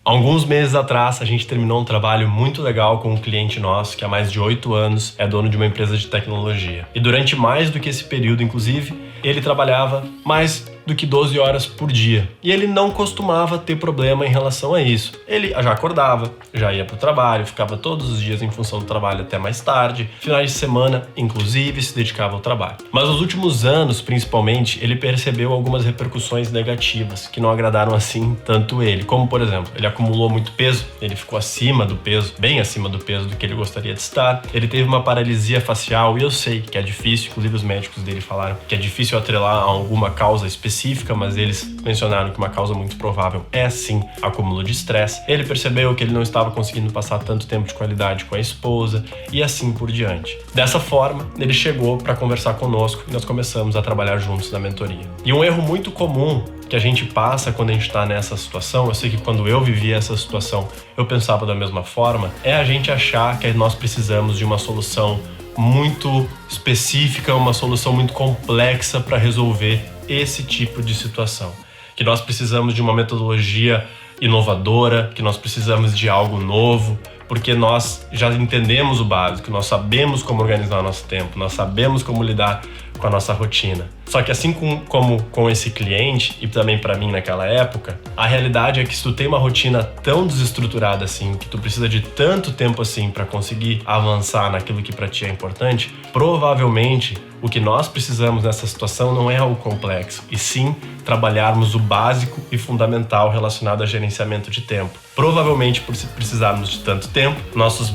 Alguns meses atrás, a gente terminou um trabalho muito legal com um cliente nosso que há mais de 8 anos é dono de uma empresa de tecnologia. E durante mais do que esse período, inclusive, ele trabalhava mais do que 12 horas por dia. E ele não costumava ter problema em relação a isso. Ele já acordava, já ia para o trabalho, ficava todos os dias em função do trabalho até mais tarde. Finais de semana, inclusive, se dedicava ao trabalho. Mas nos últimos anos, principalmente, ele percebeu algumas repercussões negativas que não agradaram assim tanto ele. Como, por exemplo, ele acumulou muito peso, ele ficou acima do peso, bem acima do peso do que ele gostaria de estar. Ele teve uma paralisia facial e eu sei que é difícil, inclusive os médicos dele falaram que é difícil atrelar a alguma causa específica, mas eles mencionaram que uma causa muito provável é sim acúmulo de estresse. Ele percebeu que ele não estava conseguindo passar tanto tempo de qualidade com a esposa e assim por diante. Dessa forma, ele chegou para conversar conosco e nós começamos a trabalhar juntos na mentoria. E um erro muito comum que a gente passa quando a gente está nessa situação, eu sei que quando eu vivia essa situação, eu pensava da mesma forma, é a gente achar que nós precisamos de uma solução muito específica, uma solução muito complexa para resolver esse tipo de situação. Que nós precisamos de uma metodologia inovadora, que nós precisamos de algo novo, porque nós já entendemos o básico, nós sabemos como organizar o nosso tempo, nós sabemos como lidar com a nossa rotina. Só que assim como com esse cliente, e também para mim naquela época, a realidade é que se tu tem uma rotina tão desestruturada assim, que tu precisa de tanto tempo assim para conseguir avançar naquilo que para ti é importante, provavelmente o que nós precisamos nessa situação não é algo complexo, e sim trabalharmos o básico e fundamental relacionado a gerenciamento de tempo. Provavelmente, por precisarmos de tanto tempo, nossos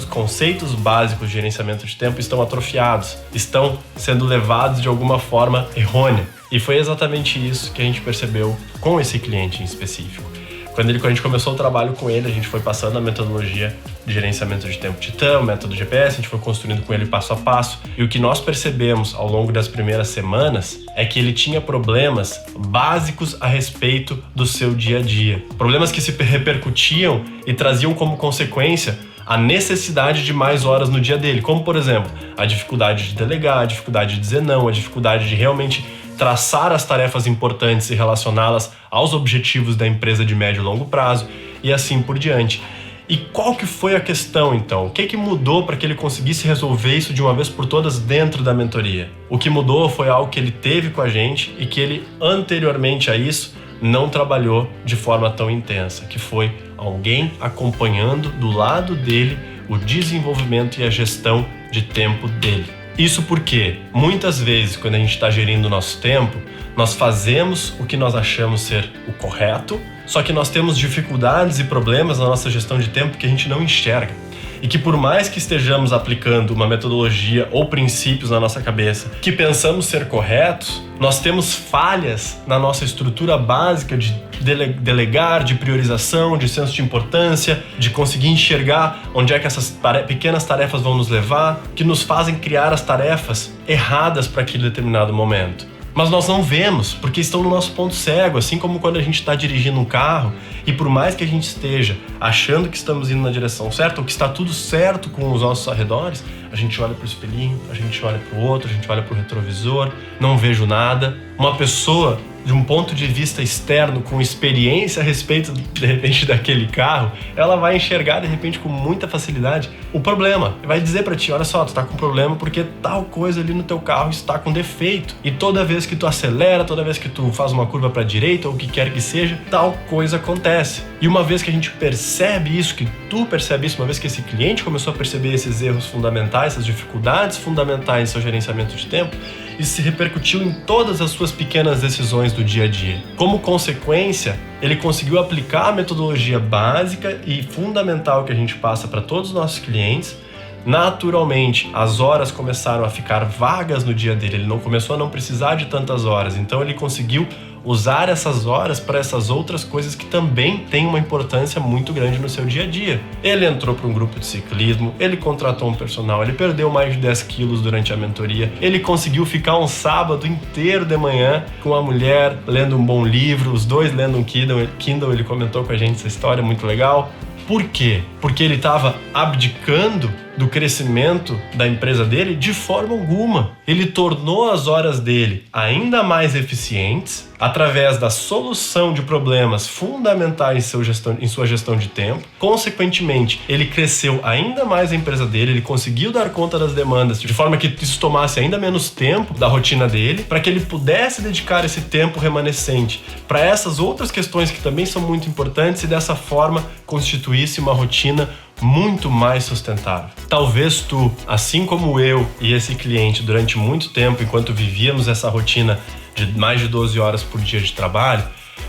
conceitos básicos de gerenciamento de tempo estão atrofiados, estão sendo levados de alguma forma errônea. E foi exatamente isso que a gente percebeu com esse cliente em específico. Quando a gente começou o trabalho com ele, a gente foi passando a metodologia de gerenciamento de tempo Titã, o método GPS, a gente foi construindo com ele passo a passo. E o que nós percebemos ao longo das primeiras semanas é que ele tinha problemas básicos a respeito do seu dia a dia. Problemas que se repercutiam e traziam como consequência a necessidade de mais horas no dia dele. Como, por exemplo, a dificuldade de delegar, a dificuldade de dizer não, a dificuldade de realmente traçar as tarefas importantes e relacioná-las aos objetivos da empresa de médio e longo prazo e assim por diante. E qual que foi a questão então? O que mudou para que ele conseguisse resolver isso de uma vez por todas dentro da mentoria? O que mudou foi algo que ele teve com a gente e que ele anteriormente a isso não trabalhou de forma tão intensa, que foi alguém acompanhando do lado dele o desenvolvimento e a gestão de tempo dele. Isso porque, muitas vezes, quando a gente está gerindo o nosso tempo, nós fazemos o que nós achamos ser o correto, só que nós temos dificuldades e problemas na nossa gestão de tempo que a gente não enxerga. E que por mais que estejamos aplicando uma metodologia ou princípios na nossa cabeça que pensamos ser corretos, nós temos falhas na nossa estrutura básica de delegar, de priorização, de senso de importância, de conseguir enxergar onde é que essas pequenas tarefas vão nos levar, que nos fazem criar as tarefas erradas para aquele determinado momento. Mas nós não vemos, porque estão no nosso ponto cego, assim como quando a gente está dirigindo um carro e por mais que a gente esteja achando que estamos indo na direção certa ou que está tudo certo com os nossos arredores, a gente olha para o espelhinho, a gente olha para o outro, a gente olha para o retrovisor, não vejo nada. Uma pessoa de um ponto de vista externo, com experiência a respeito, de repente, daquele carro, ela vai enxergar, de repente, com muita facilidade, o problema. Vai dizer pra ti, olha só, tu tá com problema porque tal coisa ali no teu carro está com defeito. E toda vez que tu acelera, toda vez que tu faz uma curva pra direita, ou o que quer que seja, tal coisa acontece. E uma vez que a gente percebe isso, que tu percebe isso, uma vez que esse cliente começou a perceber esses erros fundamentais, essas dificuldades fundamentais em seu gerenciamento de tempo, isso se repercutiu em todas as suas pequenas decisões do dia a dia. Como consequência, ele conseguiu aplicar a metodologia básica e fundamental que a gente passa para todos os nossos clientes. Naturalmente, as horas começaram a ficar vagas no dia dele, ele não começou a não precisar de tantas horas, então ele conseguiu usar essas horas para essas outras coisas que também têm uma importância muito grande no seu dia a dia. Ele entrou para um grupo de ciclismo, ele contratou um personal, ele perdeu mais de 10 quilos durante a mentoria, ele conseguiu ficar um sábado inteiro de manhã com a mulher lendo um bom livro, os dois lendo um Kindle, ele comentou com a gente essa história muito legal. Por quê? Porque ele estava abdicando do crescimento da empresa dele de forma alguma. Ele tornou as horas dele ainda mais eficientes através da solução de problemas fundamentais em sua gestão de tempo. Consequentemente, ele cresceu ainda mais a empresa dele, ele conseguiu dar conta das demandas de forma que isso tomasse ainda menos tempo da rotina dele, para que ele pudesse dedicar esse tempo remanescente para essas outras questões que também são muito importantes e dessa forma constituísse uma rotina muito mais sustentável. Talvez tu, assim como eu e esse cliente durante muito tempo, enquanto vivíamos essa rotina de mais de 12 horas por dia de trabalho,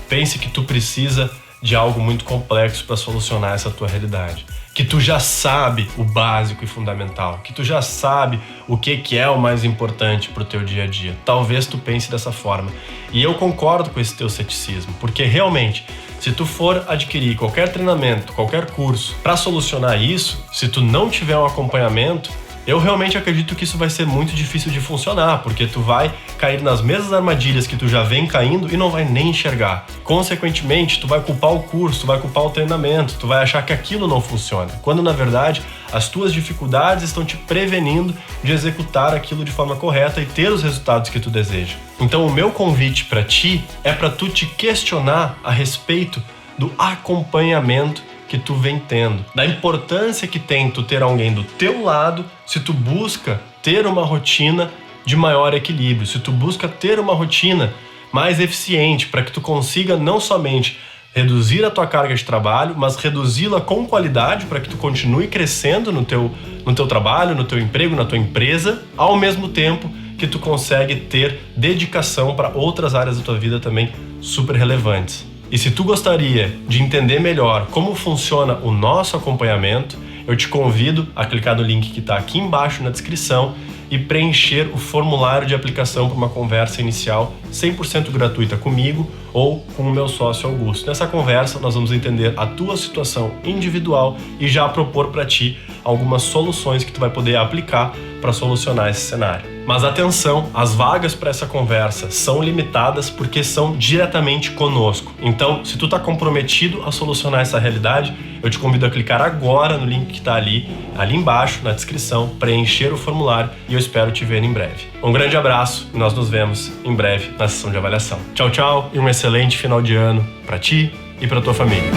pense que tu precisa de algo muito complexo para solucionar essa tua realidade. Que tu já sabe o básico e fundamental, que tu já sabe o que é o mais importante para o teu dia a dia. Talvez tu pense dessa forma. E eu concordo com esse teu ceticismo, porque realmente, se tu for adquirir qualquer treinamento, qualquer curso para solucionar isso, se tu não tiver um acompanhamento, eu realmente acredito que isso vai ser muito difícil de funcionar, porque tu vai cair nas mesmas armadilhas que tu já vem caindo e não vai nem enxergar. Consequentemente, tu vai culpar o curso, tu vai culpar o treinamento, tu vai achar que aquilo não funciona, quando na verdade as tuas dificuldades estão te prevenindo de executar aquilo de forma correta e ter os resultados que tu deseja. Então o meu convite para ti é para tu te questionar a respeito do acompanhamento que tu vem tendo, da importância que tem tu ter alguém do teu lado se tu busca ter uma rotina de maior equilíbrio, se tu busca ter uma rotina mais eficiente para que tu consiga não somente reduzir a tua carga de trabalho, mas reduzi-la com qualidade para que tu continue crescendo no teu trabalho, no teu emprego, na tua empresa, ao mesmo tempo que tu consegue ter dedicação para outras áreas da tua vida também super relevantes. E se tu gostaria de entender melhor como funciona o nosso acompanhamento, eu te convido a clicar no link que está aqui embaixo na descrição e preencher o formulário de aplicação para uma conversa inicial 100% gratuita comigo ou com o meu sócio Augusto. Nessa conversa nós vamos entender a tua situação individual e já propor para ti algumas soluções que tu vai poder aplicar para solucionar esse cenário. Mas atenção, as vagas para essa conversa são limitadas porque são diretamente conosco. Então, se tu está comprometido a solucionar essa realidade, eu te convido a clicar agora no link que está ali embaixo na descrição, preencher o formulário e eu espero te ver em breve. Um grande abraço e nós nos vemos em breve na sessão de avaliação. Tchau, tchau e um excelente final de ano para ti e para tua família.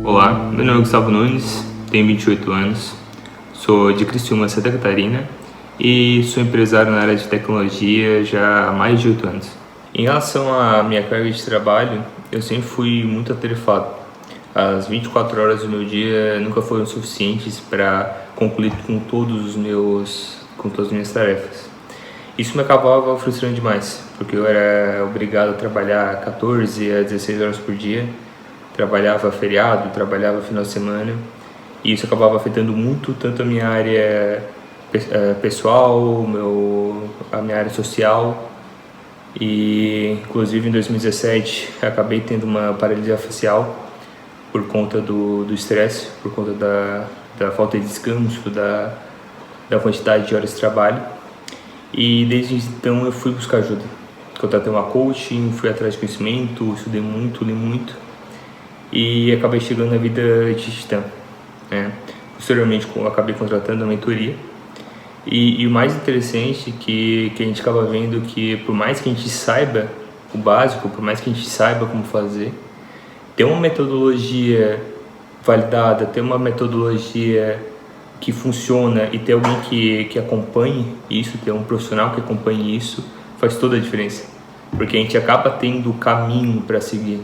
Olá, meu nome é Gustavo Nunes, tenho 28 anos, sou de Criciúma, Santa Catarina e sou empresário na área de tecnologia já há mais de 8 anos. Em relação à minha carga de trabalho, eu sempre fui muito atarefado. As 24 horas do meu dia nunca foram suficientes para concluir com todas as minhas tarefas. Isso me acabava frustrando demais, porque eu era obrigado a trabalhar 14 a 16 horas por dia, trabalhava feriado, trabalhava final de semana, e isso acabava afetando muito tanto a minha área pessoal, a minha área social, e inclusive em 2017 acabei tendo uma paralisia facial por conta do estresse, por conta da falta de descanso, da quantidade de horas de trabalho. E desde então eu fui buscar ajuda. Contratei uma coaching, fui atrás de conhecimento, estudei muito, li muito e acabei chegando na vida de titã. Posteriormente eu acabei contratando a mentoria. E o mais interessante que a gente acaba vendo que por mais que a gente saiba o básico, por mais que a gente saiba como fazer, ter uma metodologia validada, ter uma metodologia que funciona e ter alguém que acompanhe isso, ter um profissional que acompanhe isso, faz toda a diferença. Porque a gente acaba tendo o caminho para seguir,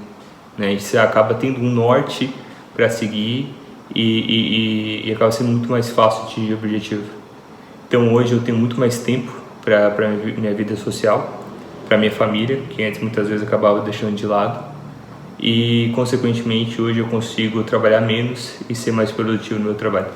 né? A gente acaba tendo um norte para seguir e acaba sendo muito mais fácil de atingir o objetivo. Então hoje eu tenho muito mais tempo para minha vida social, para minha família, que antes muitas vezes acabava deixando de lado. E consequentemente hoje eu consigo trabalhar menos e ser mais produtivo no meu trabalho.